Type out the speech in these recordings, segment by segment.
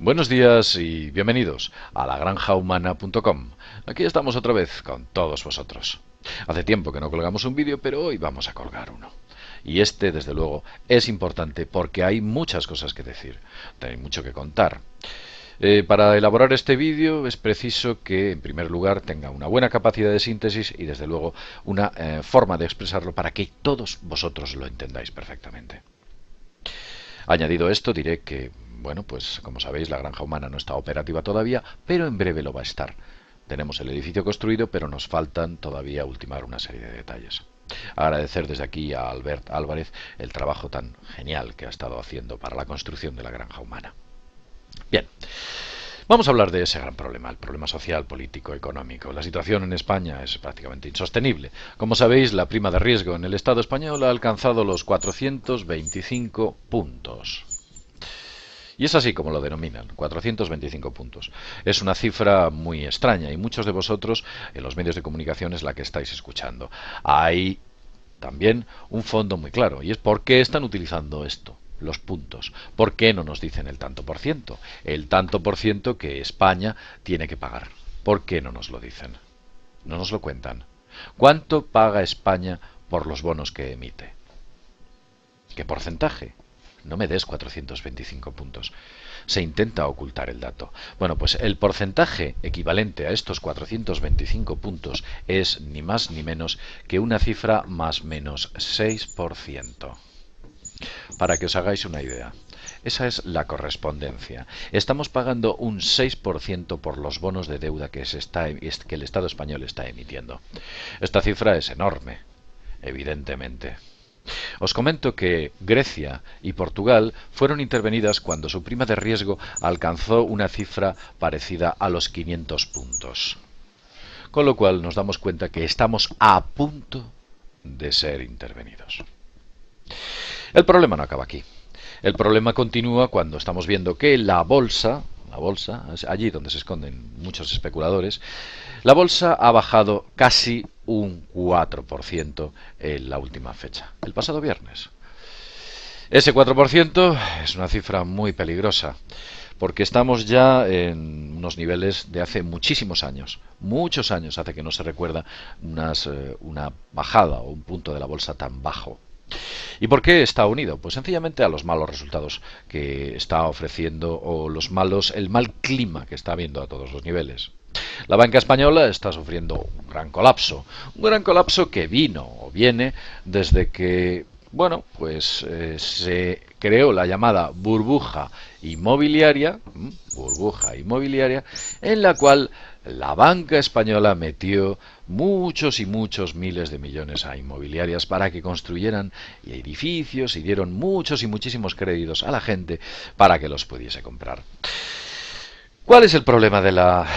Buenos días y bienvenidos a lagranjahumana.com. Aquí estamos otra vez con todos vosotros. Hace tiempo que no colgamos un vídeo, pero hoy vamos a colgar uno. Y este, desde luego, es importante porque hay muchas cosas que decir, hay mucho que contar. Para elaborar este vídeo es preciso que, en primer lugar, tenga una buena capacidad de síntesis y, desde luego, una forma de expresarlo para que todos vosotros lo entendáis perfectamente. Añadido esto, diré que, bueno, pues como sabéis, la granja humana no está operativa todavía, pero en breve lo va a estar. Tenemos el edificio construido, pero nos faltan todavía ultimar una serie de detalles. Agradecer desde aquí a Albert Álvarez el trabajo tan genial que ha estado haciendo para la construcción de la granja humana. Bien, vamos a hablar de ese gran problema, el problema social, político, económico. La situación en España es prácticamente insostenible. Como sabéis, la prima de riesgo en el Estado español ha alcanzado los 425 puntos. Y es así como lo denominan, 425 puntos. Es una cifra muy extraña y muchos de vosotros en los medios de comunicación es la que estáis escuchando. Hay también un fondo muy claro y es por qué están utilizando esto, los puntos. ¿Por qué no nos dicen el tanto por ciento? El tanto por ciento que España tiene que pagar. ¿Por qué no nos lo dicen? No nos lo cuentan. ¿Cuánto paga España por los bonos que emite? ¿Qué porcentaje? No me des 425 puntos. Se intenta ocultar el dato. Bueno, pues el porcentaje equivalente a estos 425 puntos es ni más ni menos que una cifra más menos 6%. Para que os hagáis una idea. Esa es la correspondencia. Estamos pagando un 6% por los bonos de deuda que el Estado español está emitiendo. Esta cifra es enorme, evidentemente. Os comento que Grecia y Portugal fueron intervenidas cuando su prima de riesgo alcanzó una cifra parecida a los 500 puntos. Con lo cual nos damos cuenta que estamos a punto de ser intervenidos. El problema no acaba aquí. El problema continúa cuando estamos viendo que la bolsa, allí donde se esconden muchos especuladores, la bolsa ha bajado casi un 4% en la última fecha, el pasado viernes. Ese 4% es una cifra muy peligrosa, porque estamos ya en unos niveles de hace muchísimos años. Muchos años hace que no se recuerda una bajada o un punto de la bolsa tan bajo. ¿Y por qué está unido? Pues sencillamente a los malos resultados que está ofreciendo o el mal clima que está habiendo a todos los niveles. La banca española está sufriendo un gran colapso que vino o viene desde que, bueno, pues se creó la llamada burbuja inmobiliaria, en la cual la banca española metió muchos y muchos miles de millones a inmobiliarias para que construyeran edificios y dieron muchos y muchísimos créditos a la gente para que los pudiese comprar. ¿Cuál es el problema de la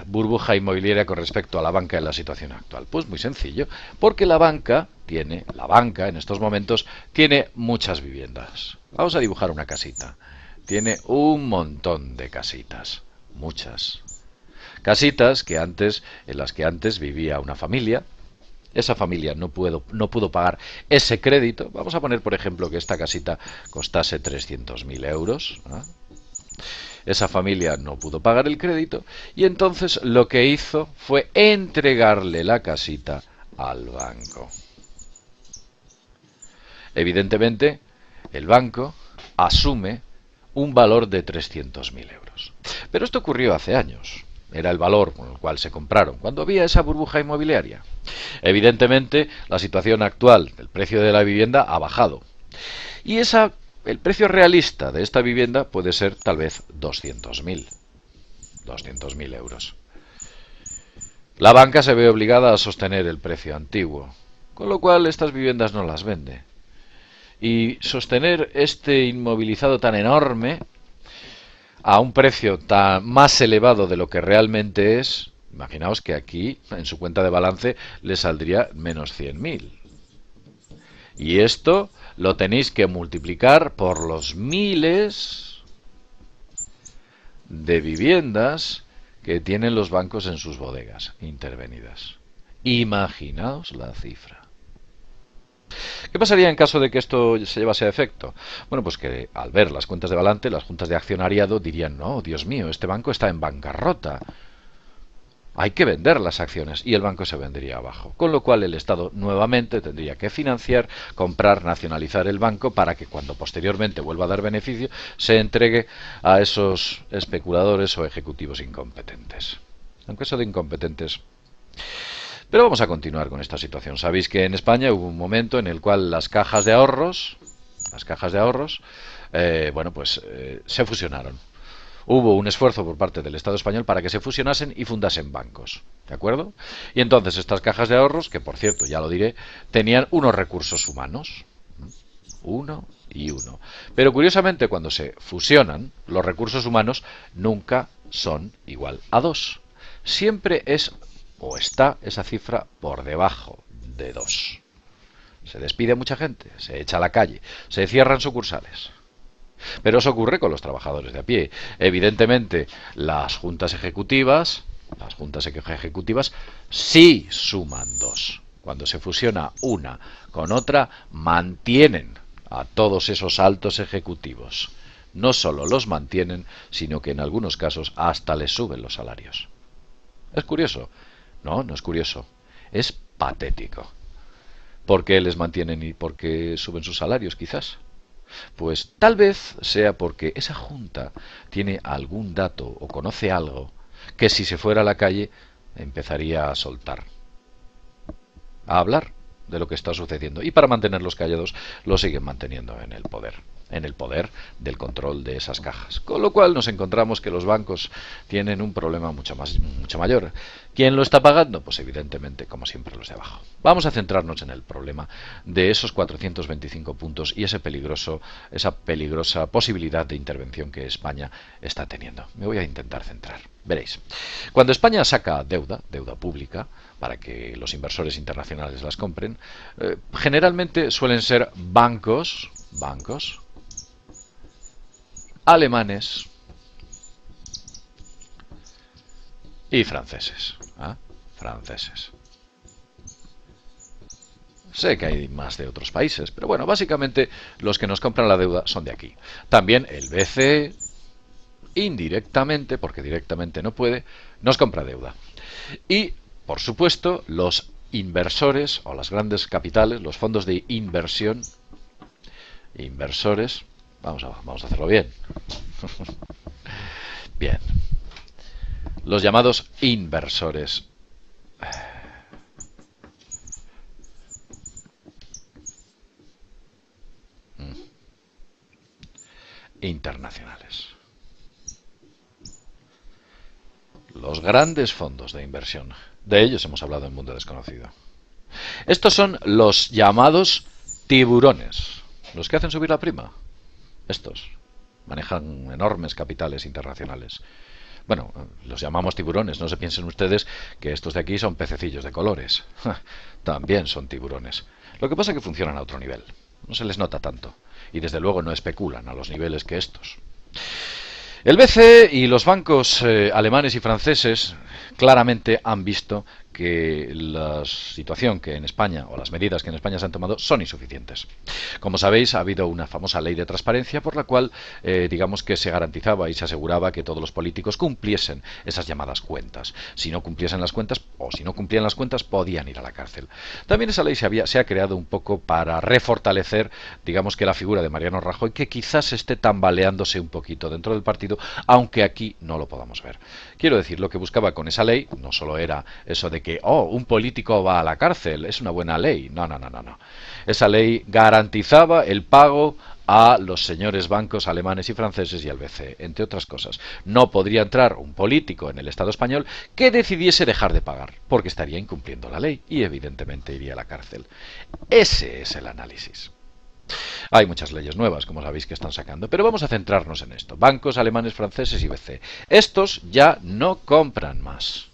burbuja inmobiliaria con respecto a la banca en la situación actual? Pues muy sencillo, porque la banca en estos momentos tiene muchas viviendas. Vamos a dibujar una casita. Tiene un montón de casitas, muchas. Casitas en las que antes vivía una familia. Esa familia no pudo pagar ese crédito. Vamos a poner, por ejemplo, que esta casita costase 300.000 euros, ¿no? Esa familia no pudo pagar el crédito y entonces lo que hizo fue entregarle la casita al banco. Evidentemente, el banco asume un valor de 300.000 euros. Pero esto ocurrió hace años. Era el valor con el cual se compraron, cuando había esa burbuja inmobiliaria. Evidentemente, la situación actual del precio de la vivienda ha bajado. Y el precio realista de esta vivienda puede ser tal vez 200.000 euros. La banca se ve obligada a sostener el precio antiguo, con lo cual estas viviendas no las vende. Y sostener este inmovilizado tan enorme a un precio más elevado de lo que realmente es, imaginaos que aquí en su cuenta de balance le saldría menos 100.000. Y esto lo tenéis que multiplicar por los miles de viviendas que tienen los bancos en sus bodegas intervenidas. Imaginaos la cifra. ¿Qué pasaría en caso de que esto se llevase a efecto? Bueno, pues que al ver las cuentas de balance, las juntas de accionariado dirían, no, Dios mío, este banco está en bancarrota. Hay que vender las acciones y el banco se vendría abajo. Con lo cual el Estado nuevamente tendría que financiar, comprar, nacionalizar el banco para que cuando posteriormente vuelva a dar beneficio se entregue a esos especuladores o ejecutivos incompetentes. Aunque eso de incompetentes. Pero vamos a continuar con esta situación. Sabéis que en España hubo un momento en el cual las cajas de ahorros, se fusionaron. Hubo un esfuerzo por parte del Estado español para que se fusionasen y fundasen bancos, ¿de acuerdo? Y entonces estas cajas de ahorros, que por cierto, ya lo diré, tenían unos recursos humanos, uno y uno. Pero curiosamente, cuando se fusionan, los recursos humanos nunca son igual a dos. Siempre es o está esa cifra por debajo de 2. Se despide a mucha gente, se echa a la calle, se cierran sucursales. Pero eso ocurre con los trabajadores de a pie. Evidentemente, las juntas ejecutivas sí suman 2. Cuando se fusiona una con otra, mantienen a todos esos altos ejecutivos. No solo los mantienen, sino que en algunos casos hasta les suben los salarios. ¿Es curioso? No, no es curioso. Es patético. ¿Por qué les mantienen y por qué suben sus salarios, quizás? Pues tal vez sea porque esa junta tiene algún dato o conoce algo que si se fuera a la calle empezaría a soltar, a hablar de lo que está sucediendo. Y para mantenerlos callados, lo siguen manteniendo en el poder del control de esas cajas. Con lo cual nos encontramos que los bancos tienen un problema mucho mayor. ¿Quién lo está pagando? Pues evidentemente, como siempre, los de abajo. Vamos a centrarnos en el problema de esos 425 puntos y esa peligrosa posibilidad de intervención que España está teniendo. Me voy a intentar centrar. Veréis, cuando España saca deuda pública, para que los inversores internacionales las compren, generalmente suelen ser bancos alemanes y franceses. Franceses. Sé que hay más de otros países, pero bueno, básicamente los que nos compran la deuda son de aquí. También el BCE, indirectamente, porque directamente no puede, nos compra deuda. Y, por supuesto, los inversores o las grandes capitales, los fondos de inversión, inversores, vamos a hacerlo bien. Bien. Los llamados inversores internacionales. Los grandes fondos de inversión. De ellos hemos hablado en Mundo Desconocido. Estos son los llamados tiburones. Los que hacen subir la prima. Estos manejan enormes capitales internacionales. Bueno, los llamamos tiburones. No se piensen ustedes que estos de aquí son pececillos de colores. También son tiburones. Lo que pasa es que funcionan a otro nivel. No se les nota tanto. Y desde luego no especulan a los niveles que estos. El BCE y los bancos alemanes y franceses claramente han visto que la situación que en España, o las medidas que en España se han tomado, son insuficientes. Como sabéis, ha habido una famosa ley de transparencia por la cual, digamos que se garantizaba y se aseguraba que todos los políticos cumpliesen esas llamadas cuentas. Si no cumpliesen las cuentas, o si no cumplían las cuentas, podían ir a la cárcel. También esa ley se ha creado un poco para refortalecer, digamos que la figura de Mariano Rajoy, que quizás esté tambaleándose un poquito dentro del partido, aunque aquí no lo podamos ver. Quiero decir, lo que buscaba con esa ley no solo era eso de que, un político va a la cárcel, es una buena ley. No. Esa ley garantizaba el pago a los señores bancos alemanes y franceses y al BCE, entre otras cosas. No podría entrar un político en el Estado español que decidiese dejar de pagar, porque estaría incumpliendo la ley y evidentemente iría a la cárcel. Ese es el análisis. Hay muchas leyes nuevas, como sabéis, que están sacando, pero vamos a centrarnos en esto. Bancos alemanes, franceses y BCE. Estos ya no compran más.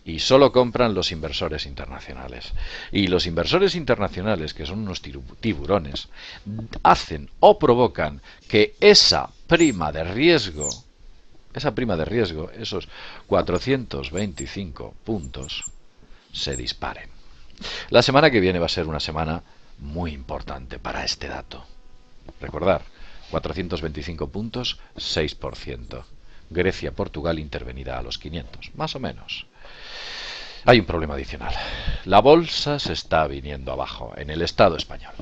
Y solo compran los inversores internacionales. Y los inversores internacionales, que son unos tiburones, hacen o provocan que esa prima de riesgo, esos 425 puntos, se disparen. La semana que viene va a ser una semana muy importante para este dato. Recordar, 425 puntos, 6%. Grecia, Portugal intervenida a los 500, más o menos. Hay un problema adicional. La bolsa se está viniendo abajo en el Estado español.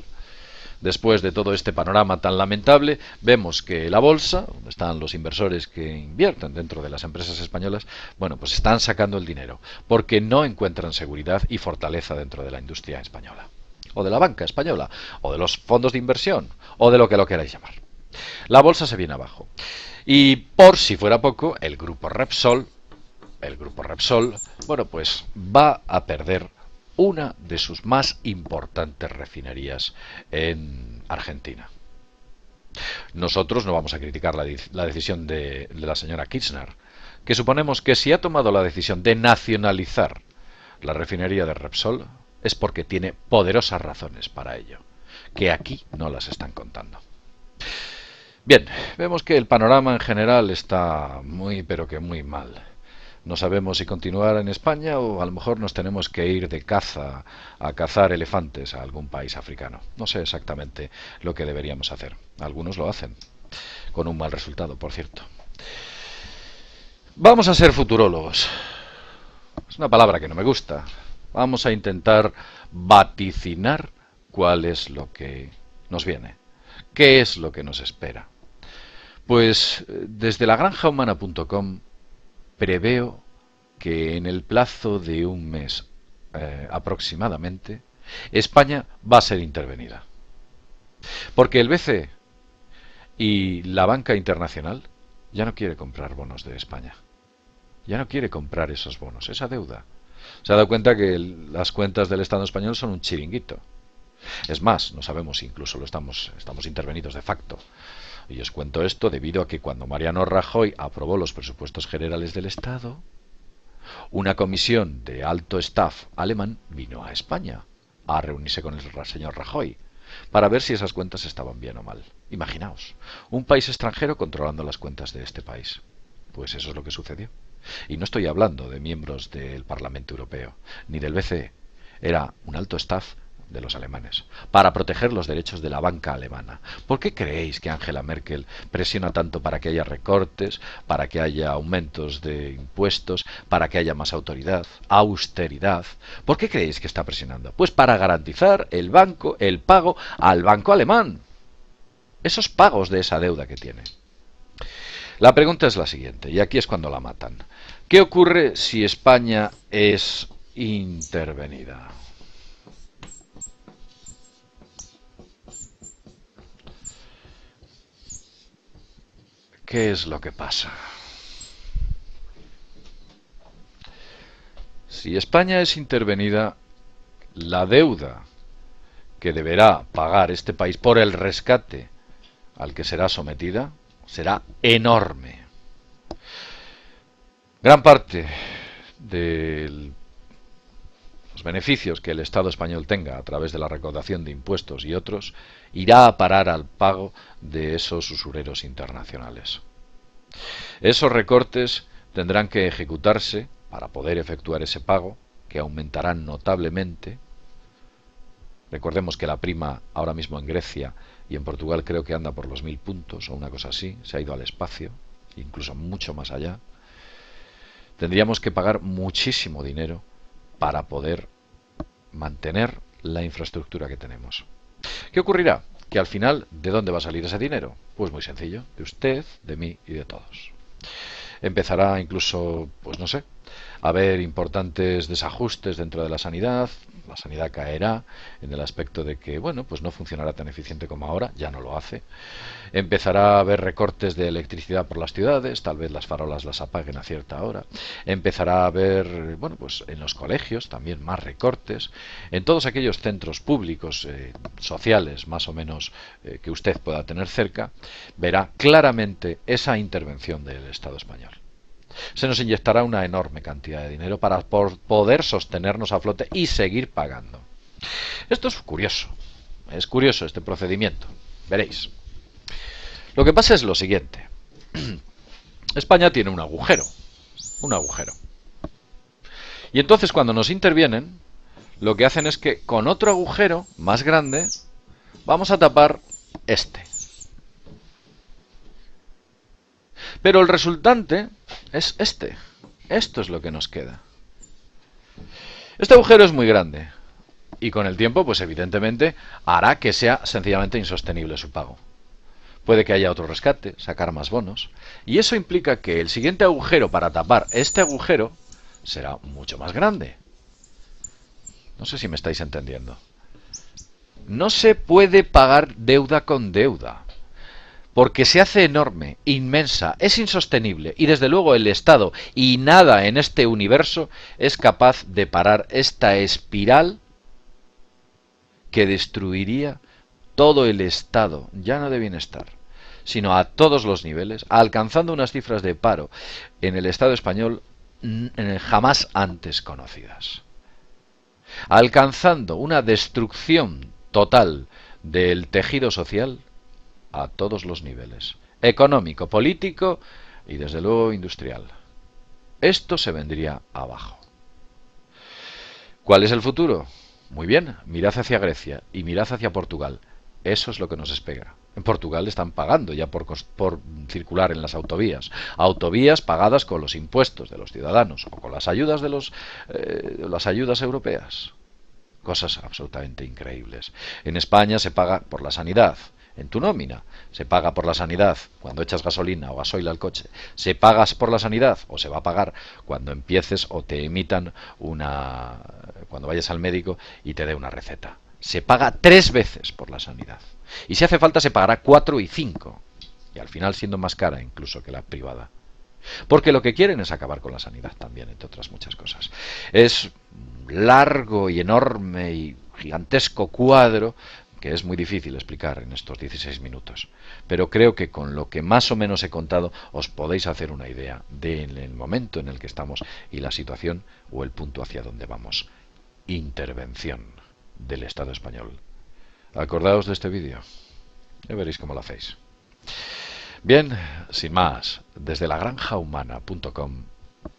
Después de todo este panorama tan lamentable, vemos que la bolsa, donde están los inversores que invierten dentro de las empresas españolas, bueno, pues están sacando el dinero, porque no encuentran seguridad y fortaleza dentro de la industria española, o de la banca española, o de los fondos de inversión, o de lo que lo queráis llamar. La bolsa se viene abajo. Y por si fuera poco, el grupo Repsol, bueno, pues va a perder una de sus más importantes refinerías en Argentina. Nosotros no vamos a criticar la decisión de la señora Kirchner, que suponemos que si ha tomado la decisión de nacionalizar la refinería de Repsol es porque tiene poderosas razones para ello, que aquí no las están contando. Bien, vemos que el panorama en general está muy, pero que muy mal. No sabemos si continuar en España o a lo mejor nos tenemos que ir de caza a cazar elefantes a algún país africano. No sé exactamente lo que deberíamos hacer. Algunos lo hacen, con un mal resultado, por cierto. Vamos a ser futurólogos. Es una palabra que no me gusta. Vamos a intentar vaticinar cuál es lo que nos viene. ¿Qué es lo que nos espera? Pues desde lagranjahumana.com preveo que en el plazo de un mes aproximadamente, España va a ser intervenida. Porque el BCE y la banca internacional ya no quiere comprar bonos de España. Ya no quiere comprar esos bonos, esa deuda. Se ha dado cuenta que las cuentas del Estado español son un chiringuito. Es más, no sabemos si incluso estamos intervenidos de facto. Y os cuento esto debido a que cuando Mariano Rajoy aprobó los presupuestos generales del Estado, una comisión de alto staff alemán vino a España a reunirse con el señor Rajoy para ver si esas cuentas estaban bien o mal. Imaginaos, un país extranjero controlando las cuentas de este país. Pues eso es lo que sucedió. Y no estoy hablando de miembros del Parlamento Europeo, ni del BCE. Era un alto staff de los alemanes, para proteger los derechos de la banca alemana. ¿Por qué creéis que Angela Merkel presiona tanto para que haya recortes, para que haya aumentos de impuestos, para que haya más austeridad? ¿Por qué creéis que está presionando? Pues para garantizar el pago al banco alemán. Esos pagos de esa deuda que tiene. La pregunta es la siguiente, y aquí es cuando la matan. ¿Qué ocurre si España es intervenida? ¿Qué es lo que pasa? Si España es intervenida, la deuda que deberá pagar este país por el rescate al que será sometida será enorme. Gran parte de los beneficios que el Estado español tenga a través de la recaudación de impuestos y otros irá a parar al pago de esos usureros internacionales. Esos recortes tendrán que ejecutarse para poder efectuar ese pago, que aumentarán notablemente. Recordemos que la prima ahora mismo en Grecia y en Portugal creo que anda por los 1000 puntos o una cosa así, se ha ido al espacio, incluso mucho más allá. Tendríamos que pagar muchísimo dinero para poder mantener la infraestructura que tenemos. ¿Qué ocurrirá? Que al final, ¿de dónde va a salir ese dinero? Pues muy sencillo, de usted, de mí y de todos. Empezará incluso, pues no sé, a haber importantes desajustes dentro de la sanidad caerá en el aspecto de que, bueno, pues no funcionará tan eficiente como ahora, ya no lo hace. Empezará a haber recortes de electricidad por las ciudades, tal vez las farolas las apaguen a cierta hora. Empezará a haber, bueno, pues en los colegios también más recortes. En todos aquellos centros públicos, sociales, más o menos, que usted pueda tener cerca, verá claramente esa intervención del Estado español. Se nos inyectará una enorme cantidad de dinero para poder sostenernos a flote y seguir pagando. Esto es curioso este procedimiento, veréis. Lo que pasa es lo siguiente. España tiene un agujero. Y entonces cuando nos intervienen, lo que hacen es que con otro agujero más grande vamos a tapar este. Pero el resultante es este. Esto es lo que nos queda. Este agujero es muy grande y con el tiempo, pues evidentemente, hará que sea sencillamente insostenible su pago. Puede que haya otro rescate, sacar más bonos, y eso implica que el siguiente agujero para tapar este agujero será mucho más grande. No sé si me estáis entendiendo. No se puede pagar deuda con deuda, porque se hace enorme, inmensa, es insostenible, y desde luego el Estado y nada en este universo es capaz de parar esta espiral que destruiría todo el estado, ya no de bienestar, sino a todos los niveles, alcanzando unas cifras de paro en el Estado español jamás antes conocidas, alcanzando una destrucción total del tejido social a todos los niveles, económico, político y desde luego industrial. Esto se vendría abajo. ¿Cuál es el futuro? Muy bien, mirad hacia Grecia y mirad hacia Portugal. Eso es lo que nos espera. En Portugal están pagando ya por circular en las autovías. Autovías pagadas con los impuestos de los ciudadanos o con las ayudas de las ayudas europeas. Cosas absolutamente increíbles. En España se paga por la sanidad. En tu nómina se paga por la sanidad cuando echas gasolina o gasoil al coche. Se pagas por la sanidad o se va a pagar cuando empieces o te emitan cuando vayas al médico y te dé una receta. Se paga 3 veces por la sanidad. Y si hace falta se pagará 4 y 5. Y al final siendo más cara incluso que la privada. Porque lo que quieren es acabar con la sanidad también, entre otras muchas cosas. Es largo y enorme y gigantesco cuadro que es muy difícil explicar en estos 16 minutos. Pero creo que con lo que más o menos he contado os podéis hacer una idea del momento en el que estamos y la situación o el punto hacia donde vamos. Intervención del Estado español. Acordaos de este vídeo. Ya veréis cómo lo hacéis. Bien, sin más, desde lagranjahumana.com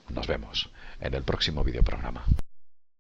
nos vemos en el próximo videoprograma.